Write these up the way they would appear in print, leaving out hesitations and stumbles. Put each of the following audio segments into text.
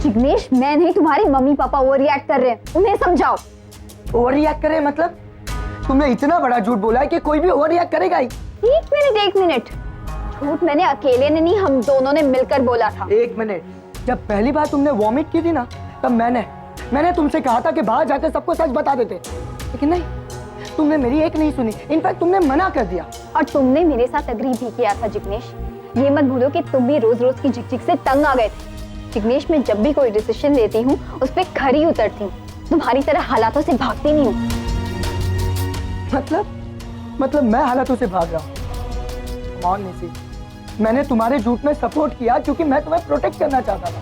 जिग्नेश, मैं नहीं, तुम्हारी मम्मी पापा ओवर रिएक्ट कर रहे हैं, उन्हें समझाओ। ओवर रिएक्ट करे मतलब? तुमने इतना बड़ा झूठ बोला है कि कोई भी ओवर रिएक्ट करेगा ही। एक मिनट, झूठ मैंने अकेले ने नहीं, हम दोनों ने मिलकर बोला था। एक मिनट, जब पहली बार तुमने वॉमिट की थी ना, तब मैंने तुमसे कहा था कि बाहर जाकर सबको सच बता देते, लेकिन नहीं, तुमने मेरी एक नहीं सुनी, इनफैक्ट तुमने मना कर दिया। और तुमने मेरे साथ एग्री भी किया था जिग्नेश। ये मत भूलो कि तुम भी रोज रोज की झिकझिक से तंग आ गए थे। जिग्नेश, मैं जब भी कोई डिसीजन लेती हूँ उस पर खरी उतरती हूँ, तुम्हारी तरह हालातों से भागती नहीं हूँ। मतलब मैं हालातों से भाग रहा हूँ? कौन निसी, मैंने तुम्हारे झूठ में सपोर्ट किया क्योंकि मैं तुम्हें प्रोटेक्ट करना चाहता था।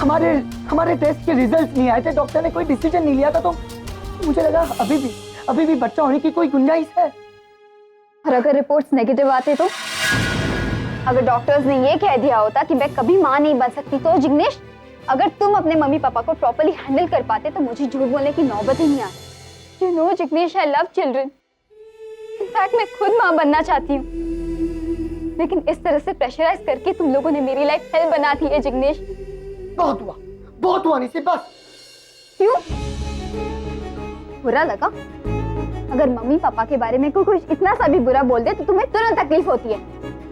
हमारे टेस्ट के रिजल्ट नहीं आए थे, डॉक्टर ने कोई डिसीजन नहीं लिया था, तो मुझे लगा अभी भी बच्चा होने की कोई गुंजाइश है। और अगर रिपोर्ट्स नेगेटिव आते तो? अगर डॉक्टर्स ने ये कह दिया होता कि मैं कभी माँ नहीं बन सकती तो? जिग्नेश, अगर तुम अपने मम्मी पापा को प्रॉपर्ली हैंडल कर पाते तो मुझे झूठ बोलने की नौबत ही नहीं आती। You know Jignesh, I love children. In fact मैं खुद माँ बनना चाहती हूँ, लेकिन इस तरह से प्रेशराइज करके तुम लोगों ने मेरी लाइफ हेल बना दी है जिग्नेश। बहुत हुआ निसी, बस। क्यों बुरा लगा? अगर मम्मी पापा के बारे में कोई इतना सा भी बुरा बोल दे तो तुम्हें तुरंत तकलीफ होती है,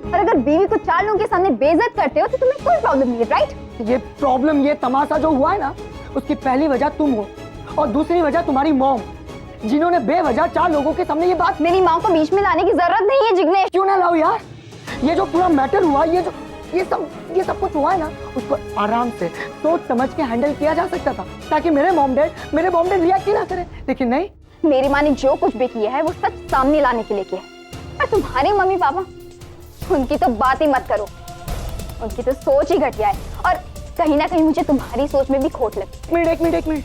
और अगर बीवी को 4 लोगों के सामने बेइज्जत करते हो तो तुम्हें कोई प्रॉब्लम नहीं है, राइट? ये प्रॉब्लम, ये तमाशा जो हुआ है ना, उसकी पहली वजह तुम हो और दूसरी वजह तुम्हारी मॉम, जिन्होंने बेवजह 4 लोगों के सामने ये बात। मेरी माँ को बीच में लाने की जरूरत नहीं है जिग्नेश। क्यों ना लाओ यार? ये जो पूरा मैटर हुआ, ये सब कुछ हुआ है ना, उसको आराम से सोच समझ के हैंडल किया जा सकता था, ताकि मेरे मॉम डैड रिएक्ट ही ना करे, लेकिन नहीं। मेरी माँ ने जो कुछ भी किया है वो सच सामने लाने के लिए किया है। और तुम्हारे मम्मी पापा, उनकी तो बात ही मत करो, उनकी तो सोच ही घटिया है, और कहीं ना कहीं मुझे तुम्हारी सोच में भी खोट लगती है। एक मिनट,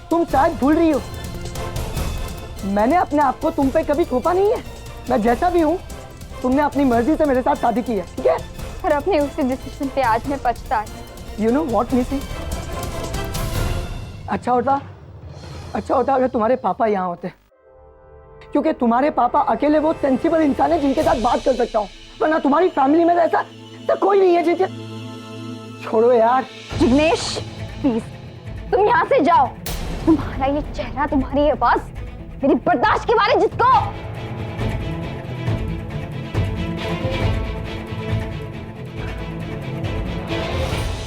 तुम शायद भूल रही हो, मैंने अपने आप को तुम पे कभी थोपा नहीं है। मैं जैसा भी हूँ, तुमने अपनी मर्जी से मेरे साथ शादी की है, ठीक है? और अपने उसी डिसीजन पे आज मैं पछता हूँ। यू नो व्हाट निसी, अच्छा होता अगर तुम्हारे पापा यहाँ होते, क्योंकि तुम्हारे पापा अकेले वो सेंसिबल इंसान है जिनके साथ बात कर सकता हूँ, वरना तुम्हारी फैमिली में ऐसा तो कोई नहीं है जिनसे। छोड़ो यार। जिग्नेश प्लीज, तुम यहाँ से जाओ। तुम्हारा ये चेहरा, तुम्हारी आवाज मेरी बर्दाश्त के बारे जिसको।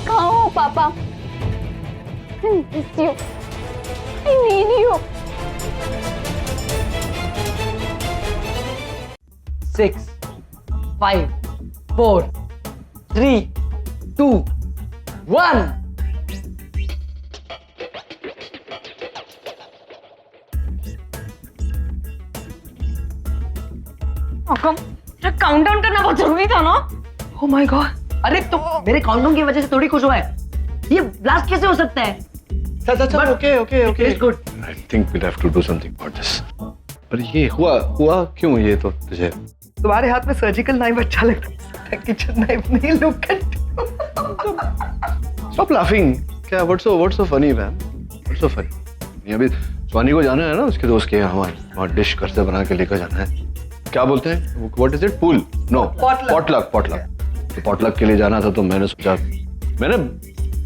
कहाँ हो पापा? I miss you. I need you. 6, 5, 4, 3, 2, 1. Countdown करना बहुत जरूरी था ना? Oh my God! अरे तो मेरे काउंटडाउन की वजह से थोड़ी खुश हुआ है। ये ब्लास्ट कैसे हो सकता है? Okay. It's good. I think we'll have to do something about this. पर ये हुआ क्यों ये तो तुझे? तुम्हारे हाथ में सर्जिकल नाइफ अच्छा लगता है, किचन नाइफ नहीं। Look at, Stop laughing. क्या? What's so funny, man? What's so funny? ये अभी स्वानी को जाना है ना, उसके दोस्त के यहाँ, वहाँ डिश घर से बना के लेकर जाना है। क्या बोलते हैं? What is it? Pool? No. Potluck. तो पॉटलक के लिए जाना था, तो मैंने सोचा, मैंने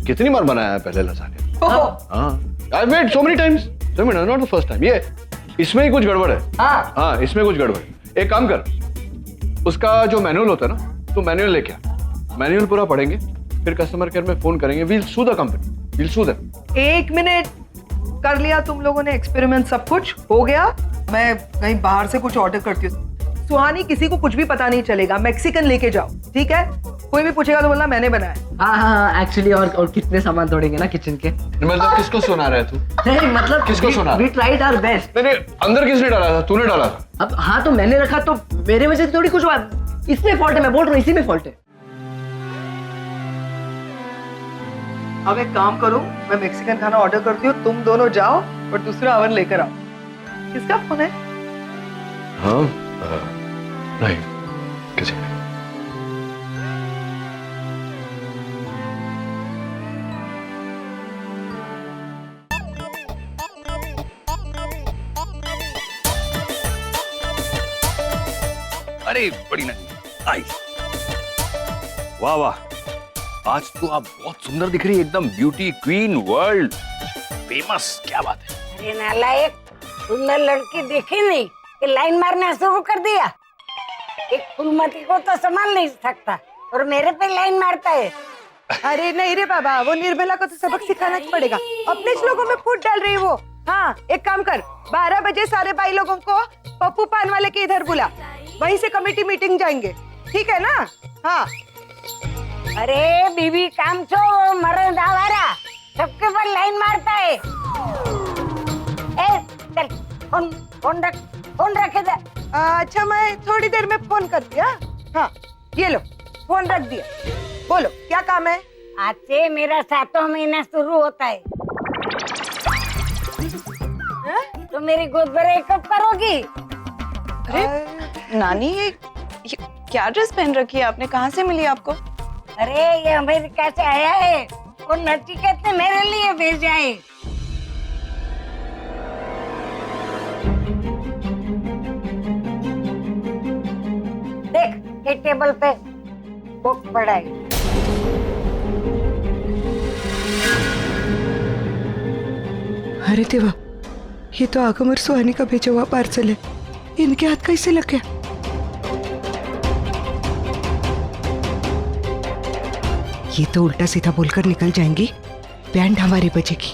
कितनी बार बनाया है पहले लसान्या। हाँ, I made so many times. Not the first time. ये इसमें ही कुछ गड़बड़ है। हाँ, इसमें कुछ गड़बड़ है। एक काम कर, उसका जो मैनुअल होता है ना, तो मैनुअल लेके आ, मैनुअल पूरा पढ़ेंगे, फिर कस्टमर केयर में फोन करेंगे, we'll sue the company, we'll sue them. 1 minute, कर लिया तुम लोगों ने एक्सपेरिमेंट, सब कुछ हो गया। मैं कहीं बाहर से कुछ ऑर्डर करती हूँ। सुहानी, किसी को कुछ भी पता नहीं चलेगा, मैक्सिकन लेके जाओ, ठीक है? कोई भी पूछेगा तो बोलना मैंने बनाया। हाँ, एक्चुअली और कितने सामान तोड़ेंगे ना किचन के। मतलब किसको सुना रहा है तू? नहीं मतलब किसको सुना? We tried our best. नहीं, अंदर किसने डाला था? तूने डाला था। अब हाँ, तो मैंने रखा, तो मेरे वजह से थोड़ी कुछ हुआ। इसमें फॉल्ट है, मैं बोल रहा हूँ, इसी में फॉल्ट है। अब एक काम करो, मैं मैक्सिकन खाना ऑर्डर करती हूँ, तुम दोनों जाओ और दूसरा ओवन लेकर आओ। किसका फोन है? हाँ, नहीं, किसी ने। अरे बड़ी नदी आई, वाह वाह, आज तो आप बहुत सुंदर दिख रही है, एकदम ब्यूटी क्वीन, वर्ल्ड फेमस। क्या बात है? अरे नालायक, सुंदर लड़की देखी नहीं कि लाइन मारना शुरू कर दिया। एक फूलमती को तो संभाल नहीं सकता और मेरे पे लाइन मारता है। अरे नहीं रे बाबा, वो निर्मला को तो सबक सिखाना पड़ेगा। अपने लोगों में फूट डाल रही वो। हाँ, एक काम कर, 12 बजे सारे भाई लोगों को पप्पू पान वाले के इधर बुला, वहीं से कमेटी मीटिंग जाएंगे, ठीक है ना? हाँ। अरे बीबी काम छो, मर्द आवारा सबके पर लाइन मारता है। ए, चल फोन रख इधर। अच्छा, मैं थोड़ी देर में फोन करती हूँ। हाँ, ये लो फोन रख दिया। बोलो क्या काम है? आज से मेरा 7वां महीना शुरू होता है। तो मेरी गोद भराई कब करोगी? अरे नानी, ये क्या ड्रेस पहन रखी है आपने? कहाँ से मिली आपको? अरे ये अमेरिका से आया है और नचिकेत ने मेरे लिए भेजा है। देख, एक टेबल पे बुक पड़ा है। अरे देवा, ये तो आगम और सुहानी का भेजा हुआ पार्सल है। इनके हाथ कैसे लग गया? ये तो उल्टा सीधा बोलकर निकल जाएंगी। बैंड हमारी बजेगी।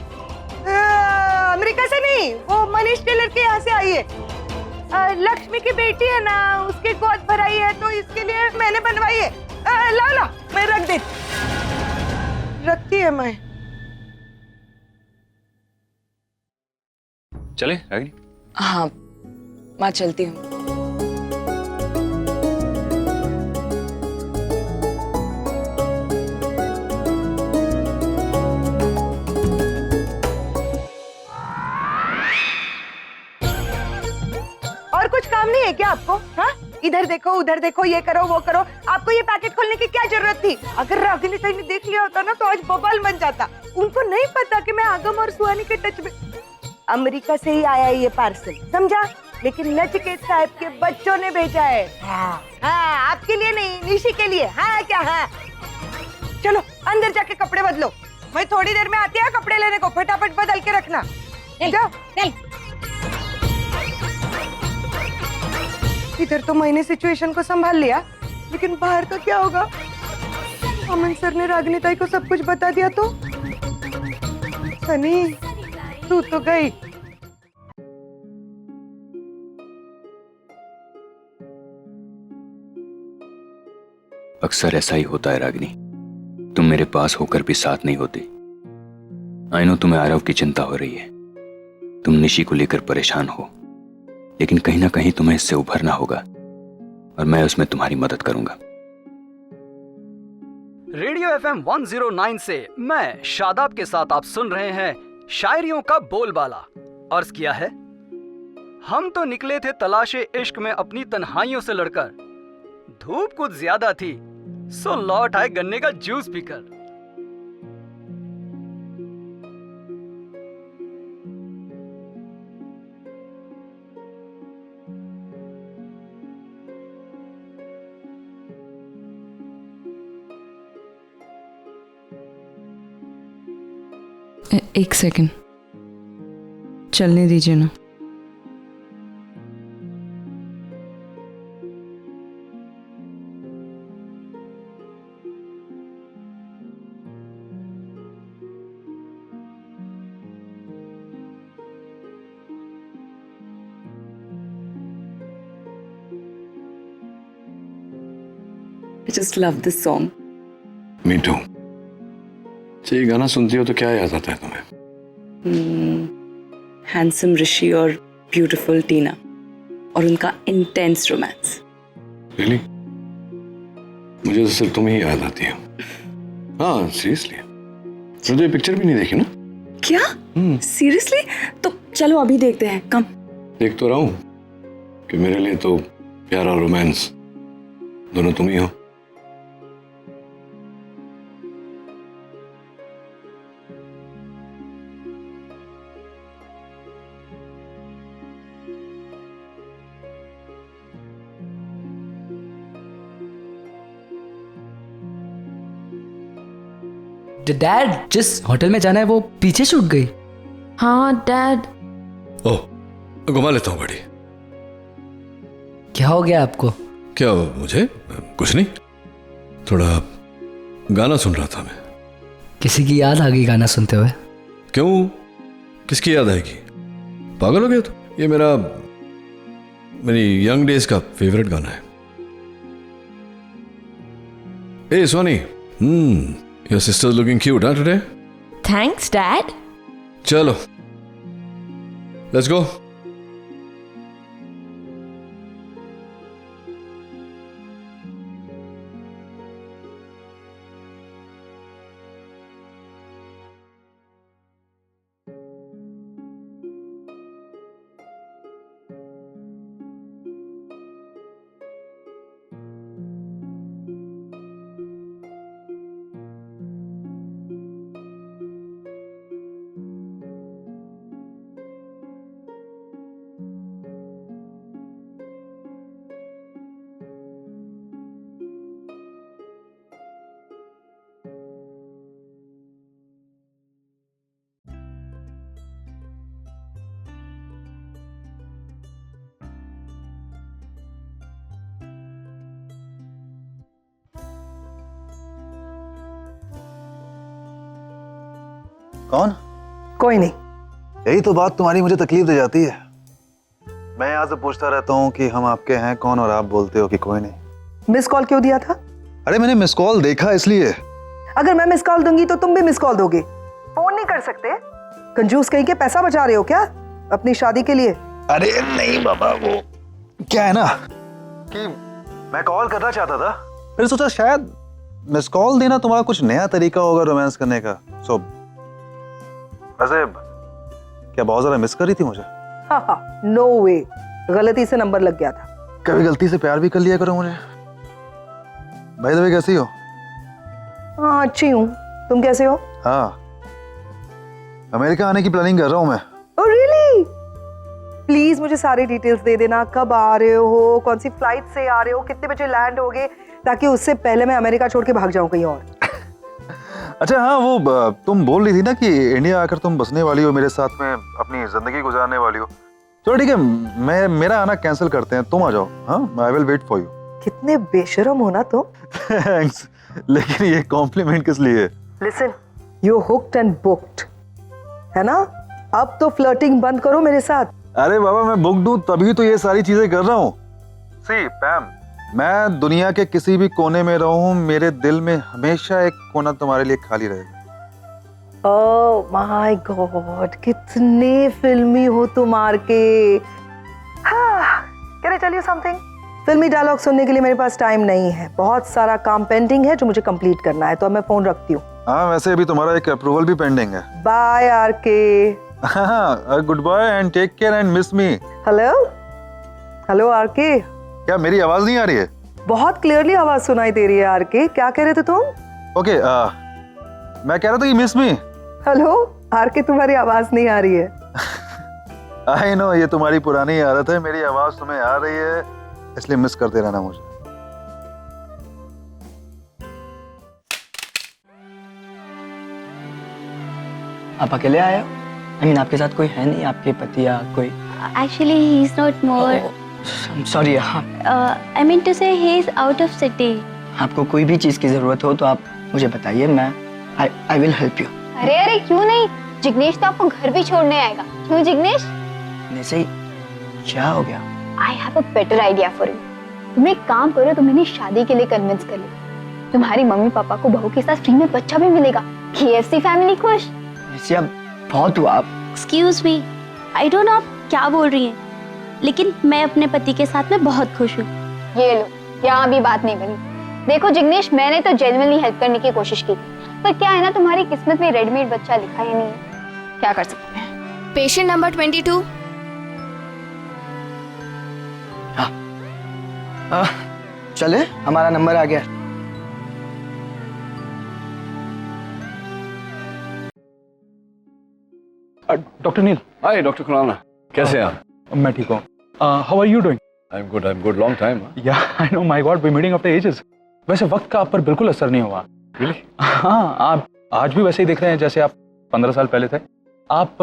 अमेरिका से नहीं, वो मनीष टेलर के यहाँ से आई है। लक्ष्मी की बेटी है ना, उसकी गोद भराई है तो इसके लिए मैंने बनवाई है। ला मैं रख देती। रखती है मैं। चले रागिनी? हाँ, मैं चलती हूँ। और कुछ काम नहीं है क्या आपको? हाँ, इधर देखो उधर देखो, ये करो वो करो। आपको ये पैकेट खोलने की क्या जरूरत थी? अगर रागिनी सही ने देख लिया होता ना तो आज बवाल बन जाता। उनको नहीं पता कि मैं आगम और सुहानी के टच में। अमेरिका से ही आया ये पार्सल, समझा? लेकिन नचिकेत साहब के बच्चों ने भेजा है। हाँ, आपके लिए नहीं, निशी के लिए। हाँ क्या? हाँ, चलो अंदर जाके कपड़े बदलो। मैं थोड़ी देर में आती है कपड़े लेने को। फटाफट बदल के रखना। जाओ। चल। इधर तो मैंने सिचुएशन को संभाल लिया, लेकिन बाहर का क्या होगा? अमन सर ने रागिनी ताई को सब कुछ बता दिया तो? सनी, तू तो गई। अक्सर ऐसा ही होता है रागिनी, तुम मेरे पास होकर भी साथ नहीं होती। आई नो तुम्हें आरव की चिंता हो रही है, तुम निशी को लेकर परेशान हो, लेकिन कहीं ना कहीं तुम्हें इससे उभरना होगा और मैं उसमें तुम्हारी मदद करूंगा। रेडियो FM 109 से मैं शादाब के साथ आप सुन रहे हैं शायरियों का बोलबाला। अर्ज किया है, हम तो निकले थे तलाशे इश्क में अपनी तन्हाइयों से लड़कर, धूप कुछ ज्यादा थी सो लौट आए गन्ने का जूस पीकर। एक सेकंड, चलने दीजिए ना। I just love this song. Me too. ये गाना सुनती हो तो क्या याद आता है तुम्हें? हैंडसम ऋषि और ब्यूटीफुल टीना और उनका इंटेंस रोमांस। Really? मुझे तो सिर्फ तुम ही याद आती हो। हाँ, सीरियसली। तुमने तो ये पिक्चर भी नहीं देखी ना? क्या? सीरियसली? तो चलो अभी देखते हैं। कम देख तो रहा हूँ कि मेरे लिए तो प्यार और रोमांस दोनों तुम ही हो। डैड जिस होटल में जाना है वो पीछे छूट गई। हाँ डैड। ओह घुमा लेता हूँ गाड़ी। क्या हो गया आपको? क्या मुझे? कुछ नहीं, थोड़ा गाना सुन रहा था मैं। किसी की याद आ गई गाना सुनते हुए? क्यों, किसकी याद आएगी? पागल हो गया तो? ये मेरी यंग डेज का फेवरेट गाना है। Hey Soni, your sister looking cute हाँ टुडे? Thanks dad. चलो लेट्स गो। कौन? कोई नहीं। यही तो बात तुम्हारी मुझे तकलीफ दे जाती है। मैं यहाँ से पूछता रहता हूँ कि हम आपके हैं कौन, और आप बोलते हो कि कोई नहीं। मिस कॉल क्यों दिया था? अरे मैंने मिस कॉल देखा इसलिए। अगर मैं मिस कॉल दूंगी तो तुम भी मिस कॉल दोगे। फोन नहीं कर सकते? कंजूस कहीं के पैसा बचा रहे हो क्या अपनी शादी के लिए? अरे नहीं बाबा, वो क्या है ना कि मैं कॉल करना चाहता था, फिर सोचा शायद मिस कॉल देना तुम्हारा कुछ नया तरीका होगा रोमांस करने का। सो वैसे क्या बहुत ज्यादा मिस कर रही थी मुझे? हाँ, नो वे, गलती से नंबर लग गया था। कभी गलती से प्यार भी कर लिया करो मुझे। भाई दबे कैसी हो? हाँ अच्छी हूँ, तुम कैसे हो? हाँ, अमेरिका आने की प्लानिंग कर रहा हूँ मैं। Oh really? प्लीज मुझे सारी डिटेल्स दे देना, कब आ रहे हो, कौन सी फ्लाइट से आ रहे हो, कितने बजे लैंड होगे, ताकि उससे पहले मैं अमेरिका छोड़ के भाग जाऊं कहीं और। अच्छा हाँ, वो तुम बोल रही थी ना कि इंडिया आकर तुम बसने वाली हो, मेरे साथ में अपनी जिंदगी गुजारने वाली हो। चलो ठीक है, मेरा आना कैंसिल करते हैं, तुम आ जाओ। हाँ, I will wait for you. कितने बेशरम हो ना तुम। थैंक्स, लेकिन ये कॉम्प्लीमेंट किस लिए? Listen, you hooked and booked, है ना? अब तो फ्लर्टिंग बंद करो मेरे साथ। अरे बाबा, मैं बुक दूं तभी तो ये सारी चीजें कर रहा हूँ। सी पैम, मैं दुनिया के किसी भी कोने में रहूं, मेरे दिल में हमेशा एक कोना तुम्हारे लिए खाली रहेगा। ओह माय गॉड, कितने फिल्मी हो तुम आरके। हाँ, can I tell you something? फिल्मी डायलॉग सुनने के लिए मेरे पास टाइम नहीं है, बहुत सारा काम पेंडिंग है जो मुझे कंप्लीट करना है, तो अब मैं फोन रखती हूँ। हाँ, वैसे अभी तुम्हारा एक अप्रूवल भी पेंडिंग है। Bye RK. हाँ, good bye and take care and miss me. Hello hello RK. क्या मेरी आवाज नहीं आ रही है? बहुत क्लियरली आवाज सुनाई दे रही है आरके। क्या कह रहे थे तुम? ओके, मैं कह रहा था कि मिस मी। हेलो आरके, तुम्हारी आवाज नहीं आ रही है। आई नो, ये तुम्हारी पुरानी आदत है, मेरी आवाज तुम्हें आ रही है इसलिए मिस करते रहना मुझे। आप अकेले आए हो? I mean, आपके साथ कोई है नहीं, आपके पति या कोई? Actually, he is not more. Sorry. हाँ, I mean to say he is out of city. आपको कोई भी चीज की जरूरत हो तो आप मुझे बताइए, मैं आई विल हेल्प यू। अरे अरे क्यों नहीं, जिग्नेश तो आपको घर भी छोड़ने आएगा। क्यों जिग्नेश? नहीं, क्या हो गया? I have a better idea for you. तुम एक काम करो, तुम इन्हें शादी के लिए कन्विंस कर लो। तुम्हारी मम्मी पापा को बहू के साथ फ्री में बच्चा भी मिलेगा। KFC फैमिली खुश। अब बहुत हुआ आप। Excuse me, I don't know आप क्या बोल रही हैं, लेकिन मैं अपने पति के साथ में बहुत खुश हूँ। ये लो, यहाँ भी बात नहीं बनी। देखो जिग्नेश, मैंने तो जेन्युइनली हेल्प करने की कोशिश की, पर क्या है ना, तुम्हारी किस्मत में रेडीमेड बच्चा लिखा ही नहीं है। क्या कर सकते हैं? Patient number 22। चले, हमारा नंबर आ गया। Doctor Neel. Hi doctor Khurana, कैसे हैं आप? मैं ठीक हूँ। How are you doing? I am good, long time. Yeah I know, my god, we meeting after ages. वैसे वक्त का आप पर बिल्कुल असर नहीं हुआ। Really? हाँ, आप आज भी वैसे ही दिख रहे हैं जैसे आप 15 साल पहले थे। आप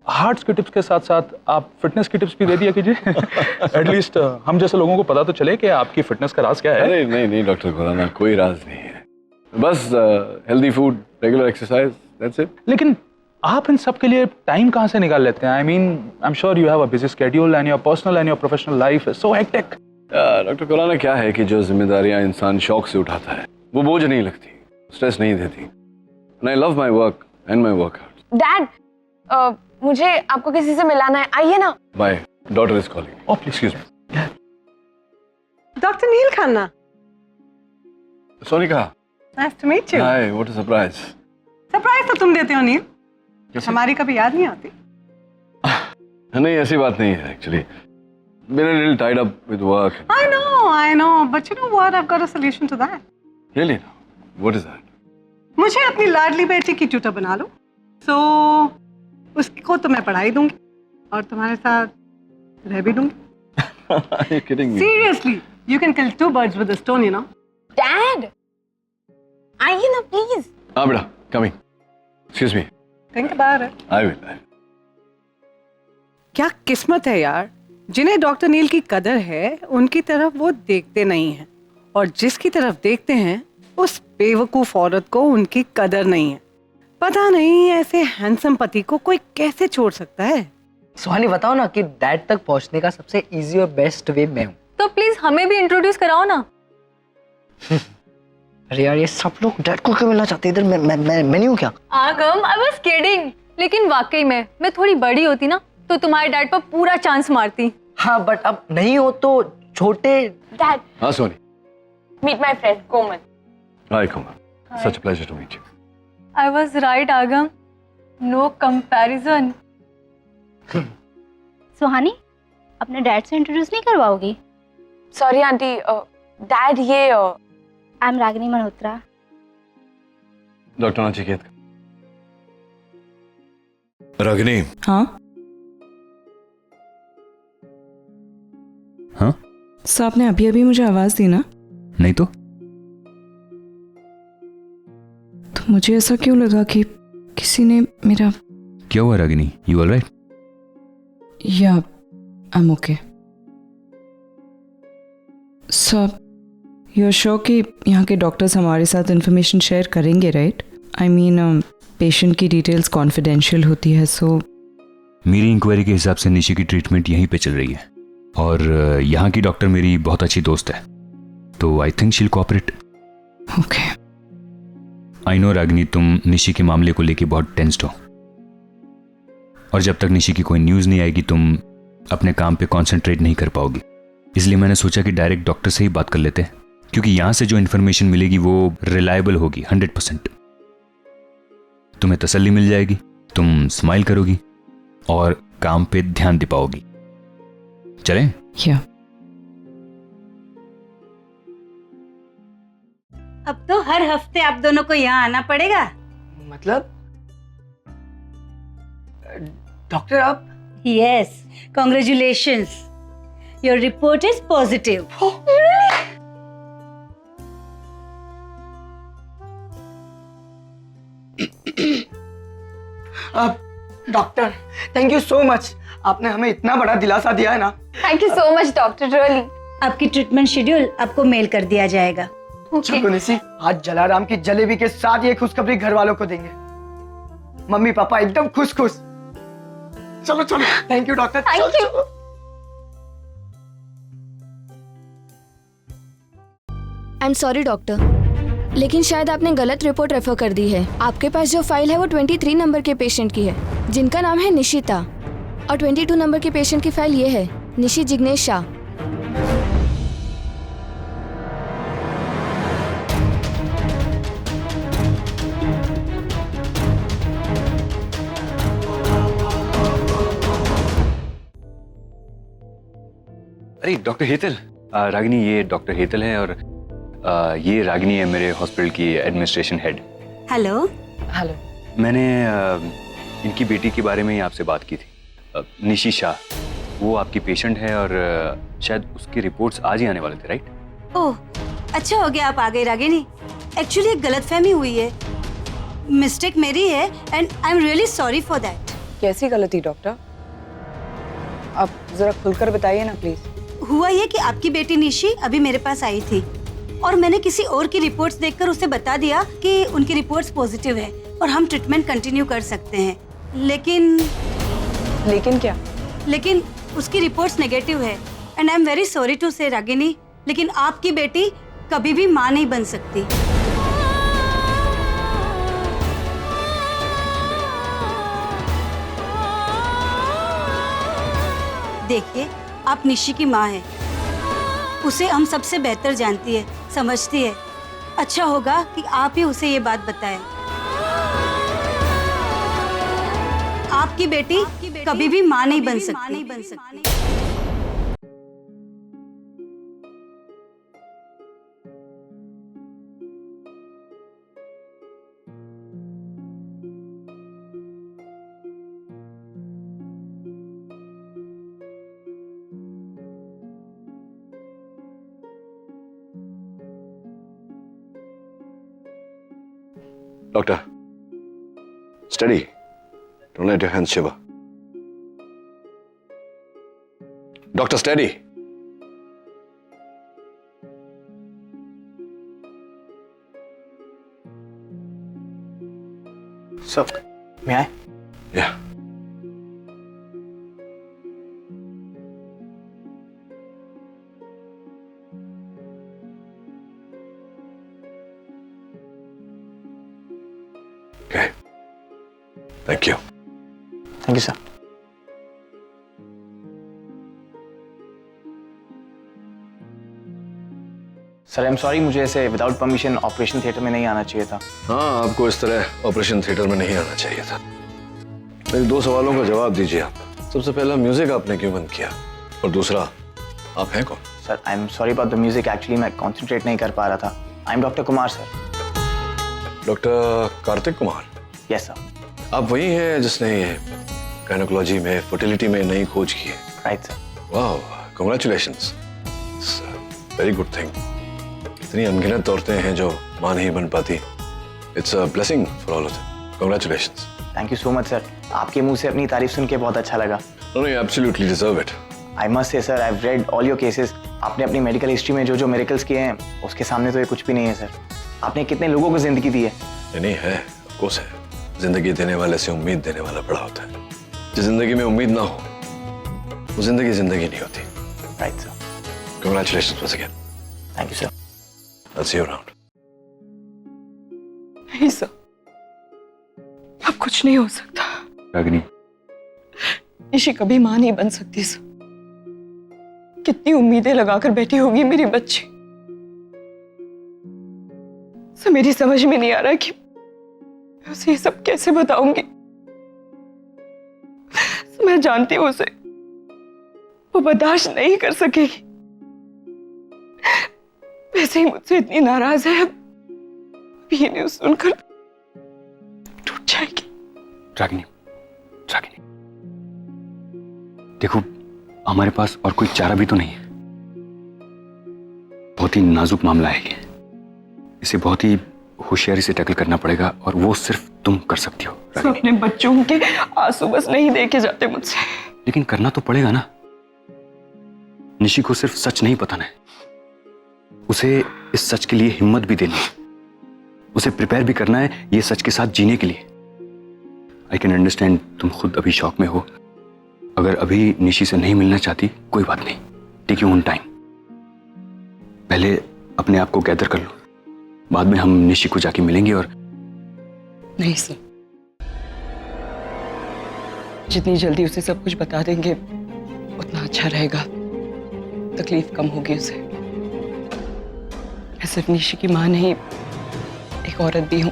हार्ट्स के टिप्स के साथ साथ आप फिटनेस की टिप्स भी दे दिया कीजिए। एटलीस्ट हम जैसे लोगों को पता तो चले कि आपकी फिटनेस का राज क्या है। अरे नहीं नहीं डॉक्टर खुराना, कोई राज नहीं है, बस healthy food, regular exercise, that's it. लेकिन आप इन सब के लिए टाइम कहाँ से निकाल लेते हैं? I mean I am sure you have a busy schedule and your personal and your professional life is so hectic. Doctor Khurana, क्या है कि जो जिम्मेदारियां इंसान शौक से उठाता है वो बोझ नहीं लगती, स्ट्रेस नहीं देती। And I love my work and my workout. Dad, मुझे आपको किसी से मिलाना है, आइए ना। My daughter is calling. Oh please excuse me. Doctor Neel Khanna, Sonika, nice to meet you. Hi, what a surprise. Surprise तो तुम देते हो नील, हमारी कभी याद नहीं आती। नहीं, ऐसी बात नहीं है actually. Been a little tied up with work. I know, but you know what? I've got a solution to that. Really? What is that? मुझे अपनी लाडली बेटी की ट्यूटर बना लो, so उसको तो मैं पढ़ाई दूंगी और तुम्हारे साथ रह भी दूंगी। Are you kidding me? Seriously, you can kill two birds with a stone, you know. Dad, आइए ना प्लीज। हाँ बेटा, coming. Excuse me. Think about it. I will. क्या किस्मत है यार, जिन्हें डॉक्टर नील की कदर है उनकी तरफ वो देखते नहीं हैं, और जिसकी तरफ देखते हैं उस बेवकूफ औरत को उनकी कदर नहीं है। पता नहीं ऐसे हैंडसम पति को कोई कैसे छोड़ सकता है। सुहानी बताओ ना कि डैड तक पहुंचने का सबसे इजी और बेस्ट वे मैं हूँ। तो प्लीज हमें भी इंट्रोड्यूस कराओ ना। अरे यार, ये सब लोग डैड को क्यों मिलना चाहते हैं इधर? मैं नहीं हूँ क्या? आगम, आई वाज किडिंग। लेकिन वाकई में मैं थोड़ी बड़ी होती ना तो तुम्हारे डैड पर पूरा चांस मारती। हाँ, बट अब नहीं हो तो छोटे। डैड, हाँ Soni. Meet my friend Komal. Hi Kumar. Such a pleasure to meet you. I was right, आगम। No comparison. सुहानी, अपने डैड से इंट्रोड्यूस नहीं करवाओगी? सॉरी आंटी, डैड ये I am Ragini Malhotra. Doctor Nachiket. Ragini. हाँ हाँ सर, आपने अभी अभी मुझे आवाज दी ना? नहीं तो मुझे ऐसा क्यों लगा कि किसी ने मेरा। क्या हुआ Ragini? You all right? Yeah I am okay. Sir, you are sure कि यहाँ के डॉक्टर्स हमारे साथ इंफॉर्मेशन शेयर करेंगे, राइट? आई मीन पेशेंट की डिटेल्स कॉन्फिडेंशियल होती है, सो। मेरी इंक्वायरी के हिसाब से निशी की ट्रीटमेंट यहीं पे चल रही है और यहाँ की डॉक्टर मेरी बहुत अच्छी दोस्त है, तो आई थिंक शील cooperate. Okay. I know Ragini, तुम निशी के मामले को लेके बहुत टेंस्ड हो, और जब तक निशी की कोई न्यूज़ नहीं आएगी तुम अपने काम पे कंसंट्रेट नहीं कर पाओगी। इसलिए मैंने सोचा कि डायरेक्ट डॉक्टर से ही बात कर लेते हैं, क्योंकि यहाँ से जो इन्फॉर्मेशन मिलेगी वो रिलायबल होगी 100%। तुम्हें तसल्ली मिल जाएगी, तुम स्माइल करोगी और काम पे ध्यान दे पाओगी। चलें? या। अब तो हर हफ्ते आप दोनों को यहाँ आना पड़ेगा। मतलब डॉक्टर आप? Yes, congratulations, your report is positive. Doctor, thank you so much, आपने हमें इतना बड़ा दिलासा दिया है ना। Thank you so much doctor, really. आपकी ट्रीटमेंट शेड्यूल आपको मेल कर दिया जाएगा। चलो निशी, आज जलाराम की जलेबी के साथ ये खुशखबरी घर वालों को देंगे। मम्मी पापा एकदम खुश खुश। चलो चलो, thank you doctor. Thank you. I am sorry doctor, लेकिन शायद आपने गलत रिपोर्ट रेफर कर दी है। आपके पास जो फाइल है वो 23 नंबर के पेशेंट की है, जिनका नाम है निशिता, और 22 नंबर के पेशेंट की फाइल ये है, निशी जिग्नेश शाह। अरे डॉक्टर हेतल। रागिनी, ये डॉक्टर हेतल है और ये रागिनी है मेरे हॉस्पिटल की एडमिनिस्ट्रेशन हेड। हेलो। हेलो। मैंने इनकी बेटी के बारे में ही आपसे बात की थी, निशी शाह। वो आपकी पेशेंट है और शायद उसकी रिपोर्ट्स आज ही आने वाले थे, राइट? ओह, अच्छा हो गया आप आ गए रागिनी। एक्चुअली एक गलतफहमी हुई है। मिस्टेक मेरी है and I am really sorry for that. कैसी गलती डॉक्टर? आप जरा खुलकर बताइए ना प्लीज। हुआ ये कि आपकी बेटी निशी अभी मेरे पास आई थी और मैंने किसी और की रिपोर्ट्स देखकर उसे बता दिया कि उनकी रिपोर्ट्स पॉजिटिव है और हम ट्रीटमेंट कंटिन्यू कर सकते हैं। लेकिन क्या? लेकिन उसकी रिपोर्ट्स नेगेटिव है and I am very sorry to say Ragini, लेकिन आपकी बेटी कभी भी माँ नहीं बन सकती। देखिए, आप निशी की माँ हैं। उसे हम सबसे बेहतर जानती है, समझती है। अच्छा होगा कि आप ही उसे ये बात बताएं। आपकी बेटी कभी भी माँ नहीं बन सकती। Doctor, steady. Don't let your hands shiver. Doctor, steady. So, may I? Yeah. Okay. Thank you. Thank you, sir. Sir I am sorry, मुझे ऐसे विदाउट परमिशन ऑपरेशन थिएटर में नहीं आना चाहिए था। हाँ, आपको इस तरह ऑपरेशन थिएटर में नहीं आना चाहिए था। मेरे 2 सवालों का जवाब दीजिए आप। सबसे पहला, म्यूजिक आपने क्यों बंद किया? और दूसरा, आप हैं कौन? Sir I am sorry about the music, actually मैं कंसंट्रेट नहीं कर पा रहा था। I am doctor Kumar sir. Doctor Kartik Kumar? Yes sir. आप वही हैं जिसने गायनेकोलॉजी में, फर्टिलिटी में नई खोज की है? Right sir. वाह, कांग्रेचुलेशंस, वेरी गुड थिंग। इतनी अनगिनत औरतें हैं जो मां नहीं बन पाती। It's a blessing for all of them. Congratulations. Thank you so much sir, आपके मुंह से अपनी तारीफ सुन के बहुत अच्छा लगा। No, you absolutely deserve it. I must say sir, I have read all your cases. आपने अपनी मेडिकल हिस्ट्री में जो जो मिरेकल्स किए हैं उसके सामने तो ये कुछ भी नहीं है सर। आपने कितने लोगों को जिंदगी दी है। नहीं है, ऑफ कोर्स है। जिंदगी देने वाले से उम्मीद देने वाला बड़ा होता है। जिस जिंदगी में उम्मीद ना हो वो जिंदगी नहीं होती। Right sir. Congratulations once again. Thank you sir. I'll see you around. नहीं सर, अब कुछ नहीं हो सकता। रागिनी, निशी कभी मां नहीं बन सकती सर। कितनी उम्मीदें लगाकर बैठी होगी मेरी बच्ची। सर मेरी समझ में नहीं आ रहा कि मैं उसे ये सब कैसे बताऊंगी। मैं जानती हूँ उसे वो बर्दाश्त नहीं कर सकेगी। वैसे ही मुझसे इतनी नाराज है, अब ये न्यूज़ सुनकर टूट जाएगी। रागिनी, रागिनी, देखो हमारे पास और कोई चारा भी तो नहीं है। बहुत ही नाजुक मामला है ये। इसे बहुत ही होशियारी से टैकल करना पड़ेगा और वो सिर्फ तुम कर सकती हो। अपने बच्चों के आंसू बस नहीं देखे जाते मुझसे। लेकिन करना तो पड़ेगा ना। निशी को सिर्फ सच नहीं बताना है, उसे इस सच के लिए हिम्मत भी देनी है। उसे प्रिपेयर भी करना है ये सच के साथ जीने के लिए। आई कैन अंडरस्टैंड, तुम खुद अभी शॉक में हो। अगर अभी निशी से नहीं मिलना चाहती कोई बात नहीं, टेक योर ओन टाइम। पहले अपने आप को गैदर कर लो, बाद में हम निशी को जाके मिलेंगे। और नहीं सर, जितनी जल्दी उसे सब कुछ बता देंगे उतना अच्छा रहेगा। तकलीफ कम होगी उसे। मैं सिर्फ निशी की मां नहीं, एक औरत भी हूं।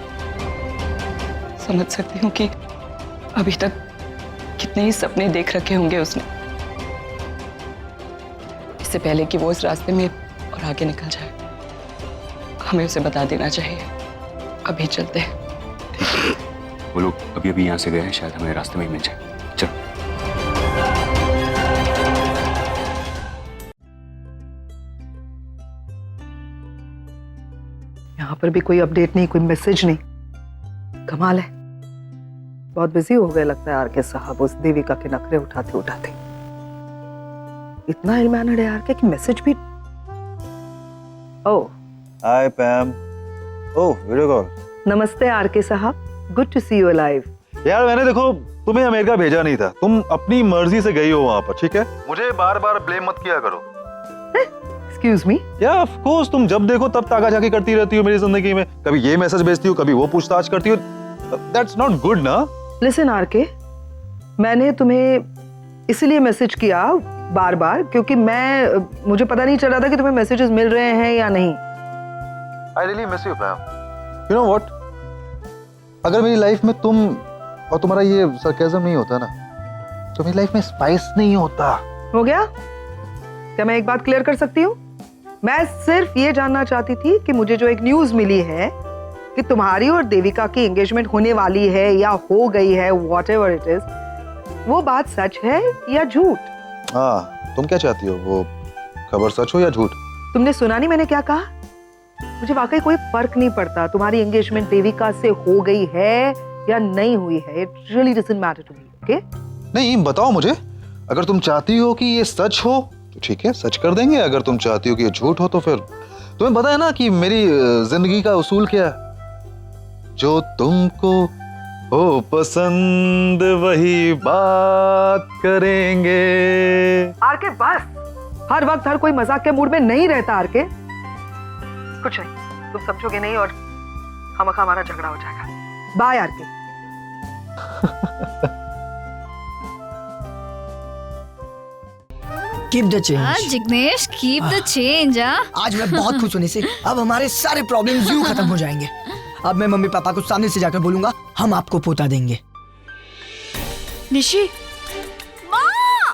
समझ सकती हूँ कि अभी तक कितने ही सपने देख रखे होंगे उसने, इससे पहले कि वो इस रास्ते में और आगे निकल जाए। हमें उसे बता देना चाहिए। अभी चलते हैं। वो लोग अभी अभी यहाँ से गए हैं, शायद हमें रास्ते में ही मिल जाए। चलो। यहाँ पर भी कोई अपडेट नहीं, कोई मैसेज नहीं। कमाल है, बहुत बिजी हो गए लगता है आरके साहब उस देविका के नखरे उठाते उठाते। इतना इल्मानड है आरके कि मैसेज भी। Oh hi Pam. Oh video call. नमस्ते आरके साहब, good to see you alive. यार मैंने देखो तुम्हें अमेरिका भेजा नहीं था, तुम अपनी मर्जी से गई हो वहां पर, ठीक है? मुझे बार बार ब्लेम मत किया करो। Excuse me. या ऑफ कोर्स, तुम जब देखो तब ताका झाकी करती रहती हो मेरी जिंदगी में, कभी ये मैसेज भेजती हो, कभी वो पूछताछ करती हो। दैट्स नॉट गुड ना। लिसन आरके, मैंने तुम्हें इसलिए मैसेज किया बार बार क्योंकि मुझे पता नहीं चल रहा था कि तुम्हें मैसेजेस मिल रहे हैं या नहीं। I really miss you पैम। You know what, अगर मेरी लाइफ में तुम और तुम्हारा ये सरकाज़म नहीं होता ना, तो मेरी लाइफ में स्पाइस नहीं होता। हो गया? क्या मैं एक बात क्लियर कर सकती हूँ? मैं सिर्फ ये जानना चाहती थी कि मुझे जो एक न्यूज मिली है कि तुम्हारी और देविका की एंगेजमेंट होने वाली है या हो गई है, व्हाटएवर इट इज, वो बात सच है या झूठ? हाँ, तुम क्या चाहती हो, वो खबर सच हो या झूठ? तुमने सुना नहीं मैंने क्या कहा? मुझे वाकई कोई फर्क नहीं पड़ता तुम्हारी एंगेजमेंट देविका से हो गई है या नहीं हुई है। It really doesn't matter to me, okay? नहीं, बताओ मुझे। अगर तुम चाहती हो कि ये सच हो तो ठीक है, सच कर देंगे। अगर तुम चाहती हो कि ये झूठ हो तो फिर तुम्हें पता है ना कि मेरी जिंदगी का उसूल क्या है? जो तुमको हो पसंद वही बात करेंगे। आरके बस, हर वक्त हर कोई मजाक के मूड में नहीं रहता आरके। कुछ नहीं, तुम समझोगे नहीं और खामखा हमारा झगड़ा हो जाएगा। Bye R K. Keep the change. Jignesh, keep the change. आज मैं बहुत खुश होने से अब हमारे सारे प्रॉब्लम्स यूं खत्म हो जाएंगे। अब मैं मम्मी पापा को सामने से जाकर बोलूंगा, हम आपको पोता देंगे। निशी, माँ!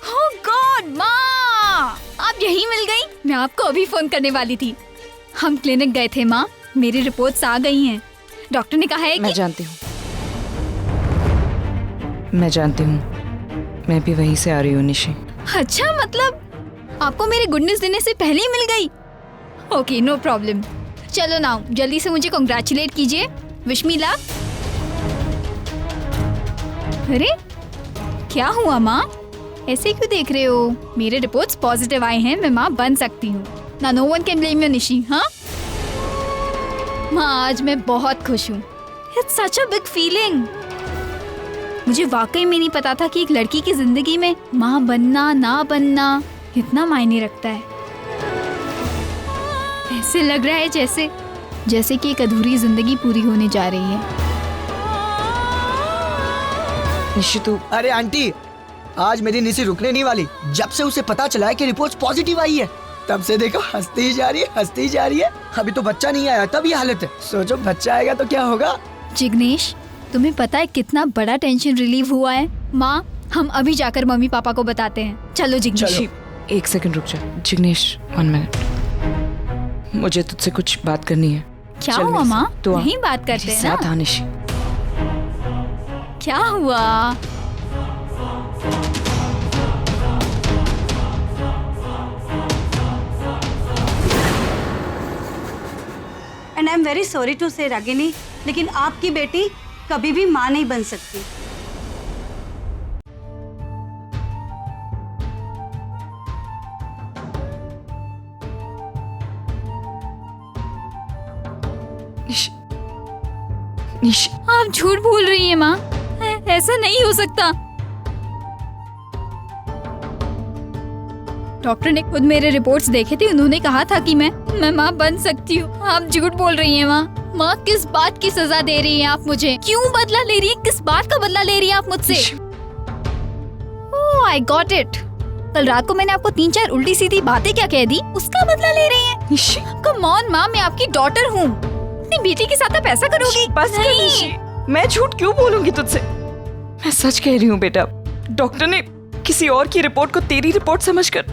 Oh God, माँ! आप यहीं मिल गई? मैं आपको अभी फोन करने वाली थी। हम क्लिनिक गए थे माँ, मेरी रिपोर्ट्स आ गई हैं। डॉक्टर ने कहा है कि... मैं जानती हूँ, मैं भी वहीं से आ रही हूँ निशी। अच्छा, मतलब आपको मेरी गुड न्यूज देने से पहले ही मिल गई? Okay, no problem. चलो ना, जल्दी से मुझे कांग्रेचुलेट कीजिए। Wish me luck. अरे क्या हुआ माँ, ऐसे क्यों देख रहे हो? मेरे रिपोर्ट्स पॉजिटिव आए हैं, मैं माँ बन सकती हूँ ना। No one can blame you Nishi. हाँ माँ, आज मैं बहुत खुश हूँ। It's such a big feeling. मुझे वाकई में नहीं पता था कि एक लड़की की जिंदगी में माँ बनना ना बनना इतना मायने रखता है। ऐसे लग रहा है जैसे कि एक अधूरी जिंदगी पूरी होने जा रही है। निशी तू... अरे आंटी, आज मेरी निशी रुकने नहीं वाली। जब से उसे पता चला है कि रिपोर्ट पॉजिटिव आई है, तब से देखो हंसती ही जा रही है। अभी तो बच्चा नहीं आया तब ये हालत है, सोचो बच्चा आएगा तो क्या होगा। जिग्नेश, तुम्हें पता है कितना बड़ा टेंशन रिलीव हुआ है? माँ, हम अभी जाकर मम्मी पापा को बताते हैं। चलो जिग्नेश। एक सेकंड रुक जा। जिग्नेश, 1 मिनट, मुझे तुझसे कुछ बात करनी है। क्या हुआ माँ? तो नहीं बात करते हैं साथ ना? निशी। क्या हुआ? And I am very sorry to say Ragini, लेकिन आपकी बेटी कभी भी माँ नहीं बन सकती। निशी, आप झूठ बोल रही हैं माँ, ऐसा नहीं हो सकता। डॉक्टर ने खुद मेरे रिपोर्ट्स देखे थे, उन्होंने कहा था कि मैं माँ बन सकती हूँ। आप झूठ बोल रही हैं माँ। माँ, किस बात की सजा दे रही हैं आप मुझे? क्यों बदला ले रही हैं? किस बात का बदला ले रही हैं आप मुझसे? ओह, आई गॉट इट। कल रात को मैंने आपको 3-4 उल्टी सीधी बातें क्या कह दी, उसका बदला ले रही हैं? कम ऑन माँ, मैं आपकी डॉटर हूँ। अपनी बेटी के साथ आप ऐसा करोगी? बस कर निशी, मैं झूठ क्यों बोलूंगी तुझसे? मैं सच कह रही हूँ बेटा। डॉक्टर ने किसी और की रिपोर्ट को तेरी रिपोर्ट समझकर...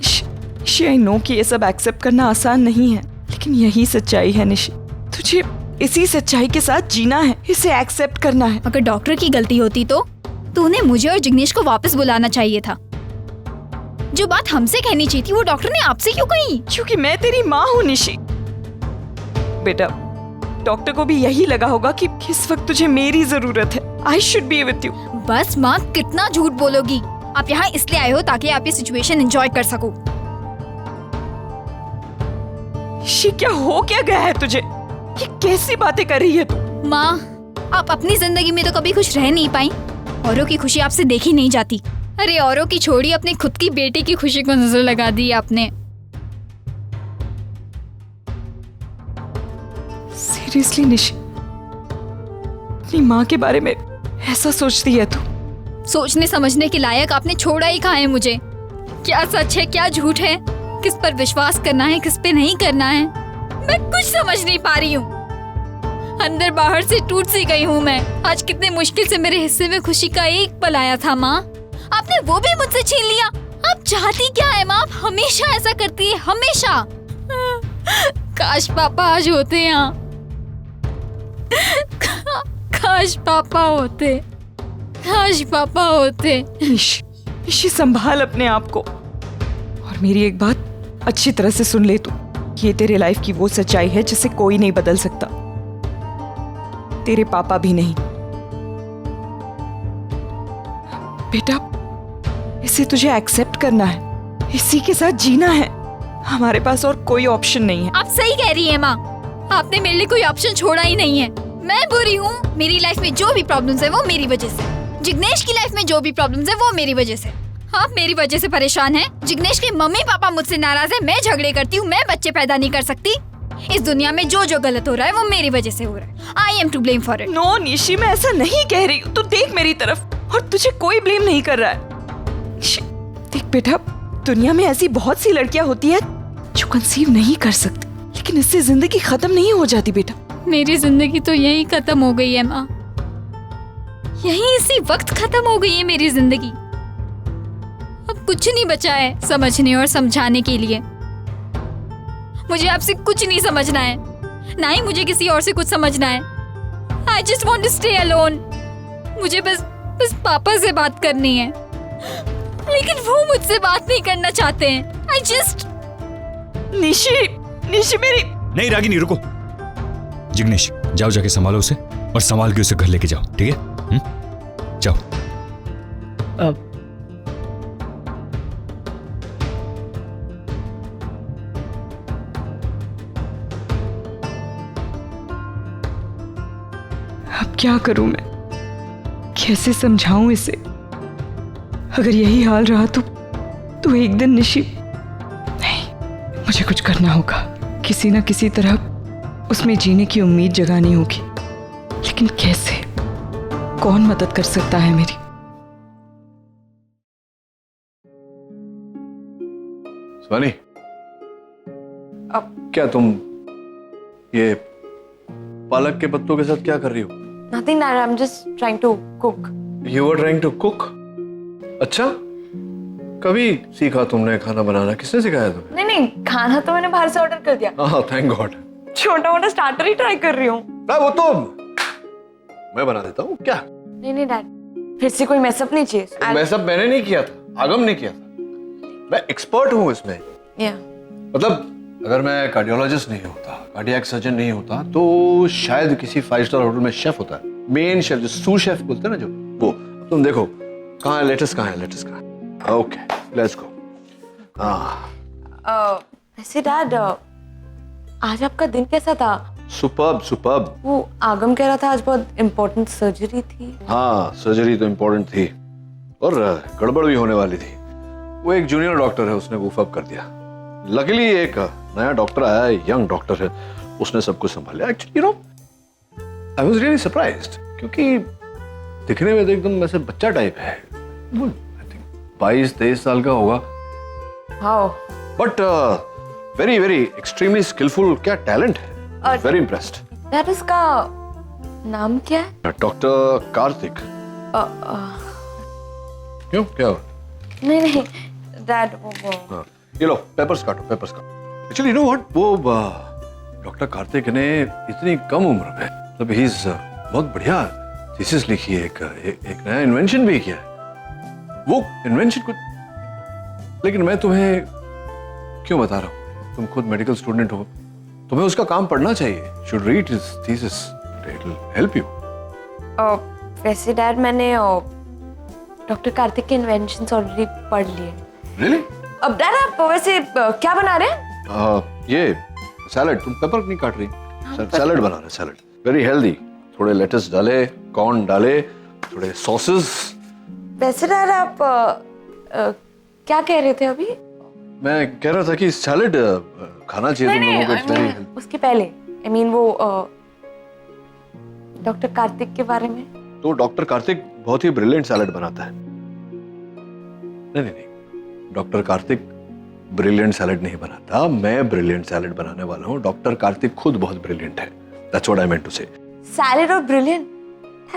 निशी, आई नो कि ये सब एक्सेप्ट करना आसान नहीं है, लेकिन यही सच्चाई है निशी। तुझे इसी सच्चाई के साथ जीना है, इसे एक्सेप्ट करना है। अगर डॉक्टर की गलती होती तो उन्हें मुझे और जिग्नेश को वापस बुलाना चाहिए था। जो बात हमसे कहनी चाहिए थी वो डॉक्टर ने आपसे क्यों कही? क्योंकि मैं तेरी माँ हूँ निशी। बेटा, डॉक्टर को भी यही लगा होगा कि इस वक्त तुझे मेरी जरूरत है। I should be with you. बस माँ, कितना झूठ बोलोगी। आप यहाँ इसलिए आए हो ताकि आप ये सिचुएशन एंजॉय कर सको। निशी, क्या हो क्या गया है तुझे? ये कैसी बातें कर रही है तू? माँ, आप अपनी जिंदगी में तो कभी खुश रह नहीं पाई। औरों की खुशी आपसे देखी नहीं जाती। अरे औरों की छोड़ी, अपनी खुद की बेटी की खुशी को नजर लगा दी आपने। सीरियसली निशी, अपनी माँ के बारे में ऐसा सोचती है तू? सोचने समझने के लायक आपने छोड़ा ही कहाँ है मुझे। क्या सच है, क्या झूठ है, किस पर विश्वास करना है, किस पे नहीं करना है, मैं कुछ समझ नहीं पा रही हूँ। अंदर बाहर से टूट सी गई हूँ मैं। आज कितने मुश्किल से मेरे हिस्से में खुशी का एक पल आया था माँ, आपने वो भी मुझसे छीन लिया। आप चाहती क्या है माँ? आप हमेशा ऐसा करती है, हमेशा। काश पापा आज होते यहाँ, काश पापा होते, काश पापा होते। निशी, संभाल अपने आप को। और मेरी एक बात अच्छी तरह से सुन ले तू, ये तेरे लाइफ की वो सच्चाई है जिसे कोई नहीं बदल सकता, तेरे पापा भी नहीं। बेटा, इसे तुझे एक्सेप्ट करना है, इसी के साथ जीना है। हमारे पास और कोई ऑप्शन नहीं है। आप सही कह रही है माँ, आपने मेरे लिए कोई ऑप्शन छोड़ा ही नहीं है। मैं बुरी हूँ, मेरी लाइफ में जो भी प्रॉब्लम्स है वो मेरी वजह से। जिग्नेश की लाइफ में जो भी प्रॉब्लम्स है वो मेरी वजह से। आप मेरी वजह से परेशान हैं। जिग्नेश के मम्मी पापा मुझसे नाराज है, मैं झगड़े करती हूँ, मैं बच्चे पैदा नहीं कर सकती। इस दुनिया में जो जो गलत हो रहा है वो मेरी वजह से हो रहा है। I am to blame for it. No Nishi, मैं ऐसा नहीं कह रही हूँ। तू देख मेरी तरफ, और तुझे कोई ब्लेम नहीं कर रहा है। देख बेटा, दुनिया में ऐसी बहुत सी लड़कियां होती है जो कंसीव नहीं कर सकती, लेकिन इससे जिंदगी खत्म नहीं हो जाती बेटा। मेरी जिंदगी तो यही खत्म हो गई है माँ, यही इसी वक्त खत्म हो गई है मेरी जिंदगी। अब कुछ नहीं बचा है समझने और समझाने के लिए। मुझे आपसे कुछ नहीं समझना है, ना ही मुझे किसी और से कुछ समझना है। I just want to stay alone। मुझे बस पापा से बात करनी है, लेकिन वो मुझसे बात नहीं करना चाहते हैं। I just निशी मेरी। नहीं रागिनी, रुको। जिग्नेश, जाओ जाके संभालो उसे और संभाल के उसे घर लेके जाओ, ठीक है? जाओ। अब क्या करूं मैं? कैसे समझाऊं इसे? अगर यही हाल रहा तो एक दिन निशी, नहीं, मुझे कुछ करना होगा। किसी ना किसी तरह उसमें जीने की उम्मीद जगानी होगी, लेकिन कैसे? कौन मदद कर सकता है मेरी? स्वानी, अब क्या तुम ये पालक के पत्तों के साथ क्या कर रही हो? Nothing, Dad. I'm just trying to cook. You were trying to cook? अच्छा, कभी सीखा तुमने खाना बनाना? किसने सिखाया तुम्हें? नहीं, खाना तो मैंने बाहर से ऑर्डर कर दिया। हाँ, थैंक गॉड। छोटा मोटा स्टार्टर ही ट्राई कर रही हूँ। वो तो मैं बना देता हूँ क्या? नहीं डैड, फिर से कोई मैसअप नहीं चाहिए। मैसअप मैंने नहीं किया था, आगम ने किया था। मैं एक्सपर्ट हूँ इसमें। मतलब अगर मैं कार्डियोलॉजिस्ट नहीं होता, कार्डियक सर्जन नहीं होता, तो शायद किसी 5 स्टार होटल में शेफ होता है। मेन शेफ, जो सू शेफ बोलते हैं ना, जो वो। तुम देखो कहाँ है लेटेस्ट, कहाँ है लेटेस्ट, कहाँ है? Okay, let's go. वैसे डैड, आज आपका दिन कैसा था? Superb superb. वो आगम कह रहा था आज बहुत इम्पोर्टेंट सर्जरी थी। हाँ, सर्जरी तो इम्पोर्टेंट थी और गड़बड़ भी होने वाली थी। वो एक जूनियर डॉक्टर है, उसने वूफ अप कर दिया। लकीली एक नया डॉक्टर आया है, यंग डॉक्टर है, उसने सब कुछ संभाला। Actually you no, I was really surprised, क्योंकि दिखने में तो एकदम ऐसे बच्चा टाइप है। वो आई थिंक 22-23 साल का होगा। How? But very very extremely skilful. क्या टैलेंट है, वेरी इम्प्रेस्ड। डैड, उसका नाम क्या है? डॉक्टर कार्तिक। क्यों, क्या हुआ? नहीं डैड, वो ये लो पेपर्स काटो, पेपर्स काटो। एक्चुअली यू नो व्हाट, वो डॉक्टर कार्तिक ने इतनी कम उम्र में, मतलब ही इज बहुत बढ़िया थीसिस लिखी है, एक नया इन्वेंशन भी किया है। वो इन्वेंशन कुछ, लेकिन मैं तुम्हें क्यों बता रहा हूँ, तुम खुद मेडिकल स्टूडेंट हो, तुम्हें उसका काम पढ़ना चाहिए. Should read his thesis. It will help you. वैसे डैड मैंने डॉक्टर कार्तिक के इन्वेंशंस ऑलरेडी पढ़ लिए. Really? अब डैड आप वैसे क्या बना रहे हैं? ये सैलड. तुम पेपर नहीं काट रही? सैलड बना रहे. Salad very healthy. थोड़े लेटस डाले, कॉर्न डाले, थोड़े सॉसेस. वैसे डैड आप क्या कह रहे थे अभी? मैं कह रहा था कि सैलड खाना चाहिए तुम लोगों को. It's very healthy. उसके पहले आई मीन वो डॉक्टर कार्तिक के बारे में. तो डॉक्टर कार्तिक बहुत ही ब्रिलियंट सैलड बनाता है. नहीं, डॉक्टर कार्तिक ब्रिलियंट सैलड नहीं बनाता. मैं ब्रिलियंट सैलड बनाने वाला हूँ. डॉक्टर कार्तिक खुद बहुत ब्रिलियंट है. That's what I meant to say. Salad और ब्रिलियंट.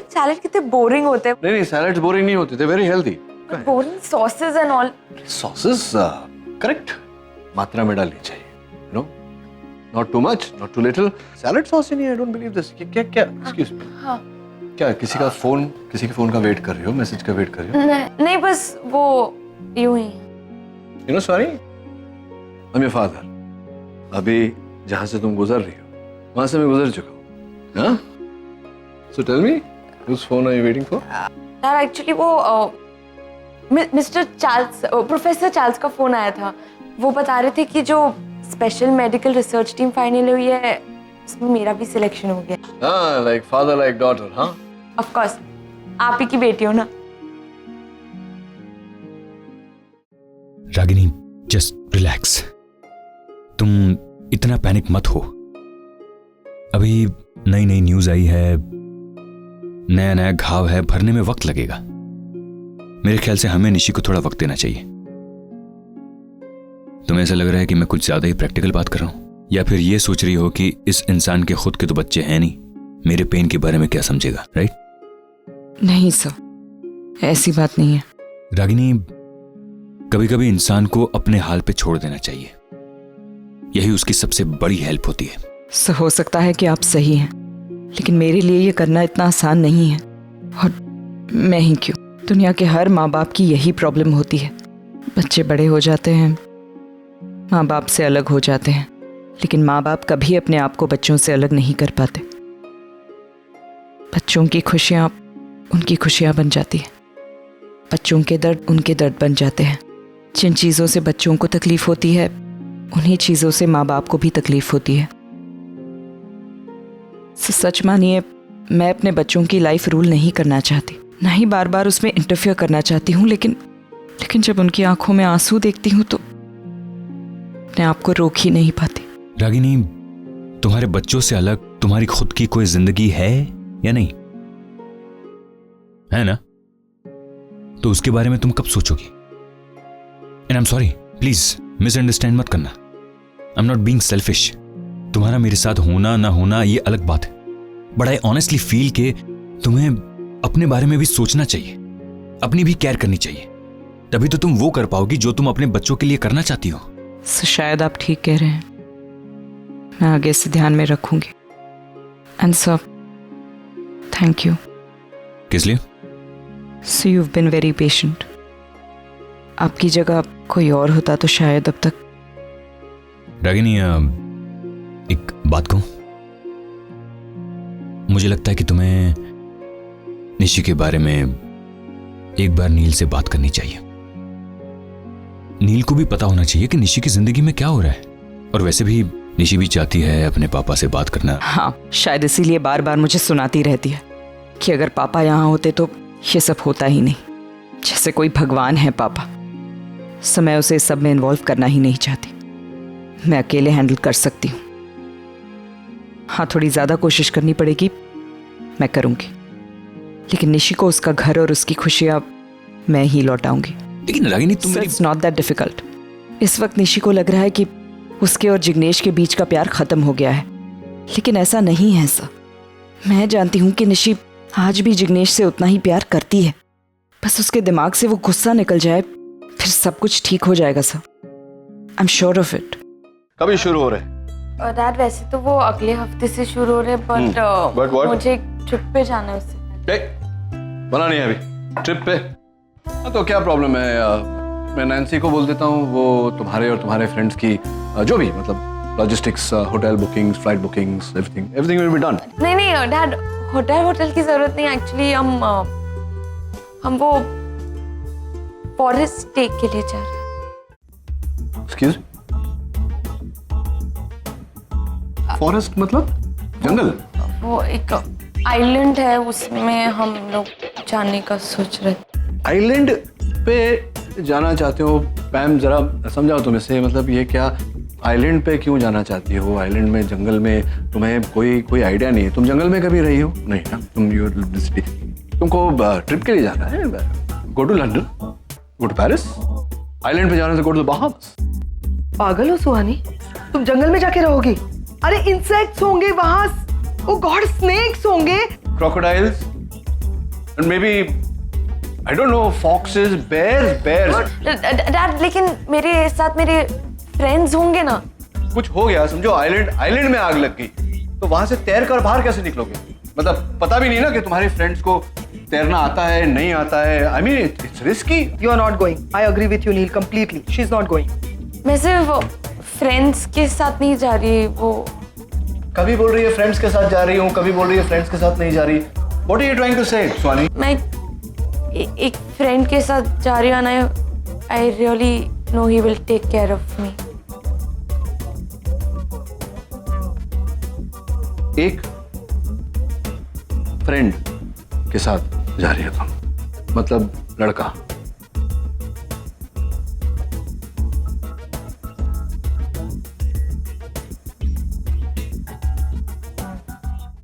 सैलड कितने बोरिंग होते हैं. नहीं, सैलड बोरिंग नहीं होते. They very healthy. Boring sauces and all. Sauces correct मात्रा में डालनी चाहिए. No, not too much, not too little. Salad sauce ही नहीं. I don't believe this. क्या एक्सक्यूज मी. हाँ. क्या किसी के फोन का वेट कर रही हो? मैसेज का वेट कर रही हो? नहीं बस वो यूं ही. You know, sorry, I'm your father. अभी जहाँ से तुम गुजर रही हो वहाँ से मैं गुजर चुका हूँ. हाँ? So tell me, whose phone are you waiting for? यार एक्चुअली वो मिस्टर चार्ल्स, प्रोफेसर चार्ल्स का फोन आया था. वो बता रहे थे कि जो special medical research team final हुई है उसमें मेरा भी सिलेक्शन हो गया. हाँ, like father like daughter, हाँ? Of course, आप ही की बेटी हो ना. Ragini, just relax. तुम इतना पैनिक मत हो. अभी नई नई न्यूज आई है, नया नया घाव है, भरने में वक्त लगेगा. मेरे ख्याल से हमें निशी को थोड़ा वक्त देना चाहिए. तुम्हें ऐसा लग रहा है कि मैं कुछ ज्यादा ही प्रैक्टिकल बात कर रहा हूं, या फिर ये सोच रही हो कि इस इंसान के खुद के तो बच्चे हैं नहीं, मेरे पेन के बारे में क्या समझेगा, राइट? नहीं सर, ऐसी बात नहीं है. रागिनी, कभी कभी इंसान को अपने हाल पे छोड़ देना चाहिए. यही उसकी सबसे बड़ी हेल्प होती है. सर हो सकता है कि आप सही हैं, लेकिन मेरे लिए ये करना इतना आसान नहीं है. और मैं ही क्यों, दुनिया के हर माँ बाप की यही प्रॉब्लम होती है. बच्चे बड़े हो जाते हैं, माँ बाप से अलग हो जाते हैं, लेकिन माँ बाप कभी अपने आप को बच्चों से अलग नहीं कर पाते. बच्चों की खुशियाँ उनकी खुशियाँ बन जाती हैं, बच्चों के दर्द उनके दर्द बन जाते हैं. जिन चीज़ों से बच्चों को तकलीफ होती है उन्हीं चीज़ों से माँ बाप को भी तकलीफ होती है. सच मानिए, मैं अपने बच्चों की लाइफ रूल नहीं करना चाहती, ना ही बार बार उसमें इंटरफेयर करना चाहती हूँ, लेकिन जब उनकी आंखों में आंसू देखती हूँ तो अपने आप को रोक ही नहीं पाती. रागिनी, तुम्हारे बच्चों से अलग तुम्हारी खुद की कोई जिंदगी है या नहीं? है ना? तो उसके बारे में तुम कब सोचोगी? And I am sorry, please misunderstand मत करना. I am not being selfish. तुम्हारा मेरे साथ होना ना होना ये अलग बात है, बट आई ऑनेस्टली फील कि तुम्हें अपने बारे में भी सोचना चाहिए, अपनी भी केयर करनी चाहिए. तभी तो तुम वो कर पाओगी जो तुम अपने बच्चों के लिए करना चाहती हो. शायद आप ठीक कह रहे हैं, मैं आगे से ध्यान में रखूंगी. And sir, thank you. किस लिए? So you have been very patient. आपकी जगह कोई और होता तो शायद अब तक. रागिनी, एक बात कहूं? मुझे लगता है कि तुम्हें निशी के बारे में एक बार नील से बात करनी चाहिए. नील को भी पता होना चाहिए कि निशी की जिंदगी में क्या हो रहा है. और वैसे भी निशी भी चाहती है अपने पापा से बात करना. हाँ, शायद इसीलिए बार बार मुझे सुनाती रहती है कि अगर पापा यहाँ होते तो ये सब होता ही नहीं. जैसे कोई भगवान है पापा. मैं उसे इस सब में इन्वॉल्व करना ही नहीं चाहती. मैं अकेले हैंडल कर सकती हूँ. हाँ, थोड़ी ज्यादा कोशिश करनी पड़ेगी, मैं करूँगी, लेकिन निशी को उसका घर और उसकी खुशियाँ मैं ही लौटाऊंगी. लेकिन रागिनी, तुम इट्स नॉट दैट डिफिकल्ट. इस वक्त निशी को लग रहा है कि उसके और जिग्नेश के बीच का प्यार खत्म हो गया है, लेकिन ऐसा नहीं है सर. मैं जानती हूँ कि निशी आज भी जिग्नेश से उतना ही प्यार करती है. बस उसके दिमाग से वो गुस्सा निकल जाए, फिर सब कुछ ठीक हो जाएगा sir. I am sure of it. कभी शुरू हो रहे? डैड वैसे तो वो अगले हफ्ते से शुरू हो रहे, बट मुझे एक ट्रिप पे जाना है उससे. बना नहीं है अभी ट्रिप पे? तो क्या प्रॉब्लम है? मैं नैन्सी को बोल देता हूँ, वो तुम्हारे और तुम्हारे फ्रेंड्स की जो भी मतलब logistics, hotel bookings, flight bookings, everything will be done. नहीं नहीं डैड, होटल की जरूरत नहीं। एक्चुअली हम वो फॉरेस्ट टेक के लिए जा रहे हैं। एक्सक्यूज, फॉरेस्ट मतलब जंगल? वो एक आइलैंड है, उसमें हम लोग जाने का सोच रहे थे। आइलैंड पे जाना चाहते हो पैम? जरा समझाओ तुम इसे, मतलब ये क्या, आइलैंड पे क्यों जाना चाहती हो? आइलैंड में, जंगल में तुम्हें कोई आइडिया नहीं है? तुम जंगल में कभी रही हो? नहीं ना, तुमको ट्रिप के लिए जाना है। Go to London, go to Paris. Island पे जाने से गो टू द बहामास। पागल हो सुहानी, तुम जंगल में जाके रहोगी? अरे इंसेक्ट्स होंगे वहां, ओ गॉड, स्नेक्स होंगे, crocodiles and maybe I don't know, foxes, bears. Dad लेकिन मेरे साथ मेरे फ्रेंड्स होंगे ना। कुछ हो गया समझो, आइलैंड में आग लग गई तो वहां से तैर कर बाहर कैसे निकलोगे? मतलब पता भी नहीं ना कि तुम्हारे फ्रेंड्स को तैरना आता है नहीं आता है। I mean it's risky. You are not going. I agree with you Neel completely. She is not going. मैं सिर्फ फ्रेंड्स के साथ नहीं जा रही। वो कभी बोल रही है फ्रेंड्स के साथ जा रही हूँ, कभी बोल रही है फ्रेंड्स के साथ नहीं जा रही। What are you trying to say Swani? मैं एक फ्रेंड के साथ जा रही हूँ। I really know he will take care of me. एक फ्रेंड के साथ जा रही है तुम, मतलब लड़का?